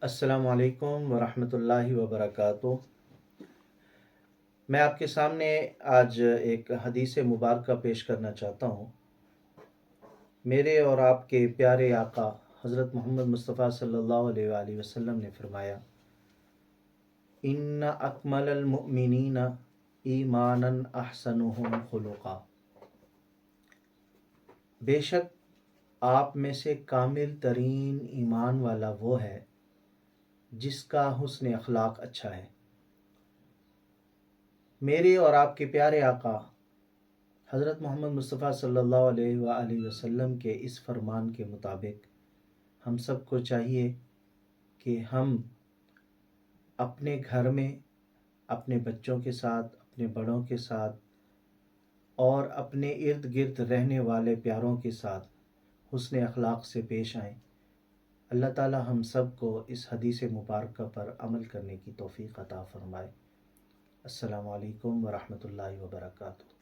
السلام علیکم ورحمۃ اللہ وبرکاتہ۔ میں آپ کے سامنے آج ایک حدیث مبارکہ پیش کرنا چاہتا ہوں۔ میرے اور آپ کے پیارے آقا حضرت محمد مصطفیٰ صلی اللہ علیہ وآلہ وسلم نے فرمایا، ان اکمل المؤمنین ایمانا احسنهم خلقا۔ بے شک آپ میں سے کامل ترین ایمان والا وہ ہے جس کا حسن اخلاق اچھا ہے۔ میرے اور آپ کے پیارے آقا حضرت محمد مصطفیٰ صلی اللہ علیہ وآلہ وسلم کے اس فرمان کے مطابق ہم سب کو چاہیے کہ ہم اپنے گھر میں اپنے بچوں کے ساتھ، اپنے بڑوں کے ساتھ اور اپنے ارد گرد رہنے والے پیاروں کے ساتھ حسن اخلاق سے پیش آئیں۔ اللہ تعالی ہم سب کو اس حدیث مبارکہ پر عمل کرنے کی توفیق عطا فرمائے۔ السلام علیکم ورحمۃ اللہ وبرکاتہ۔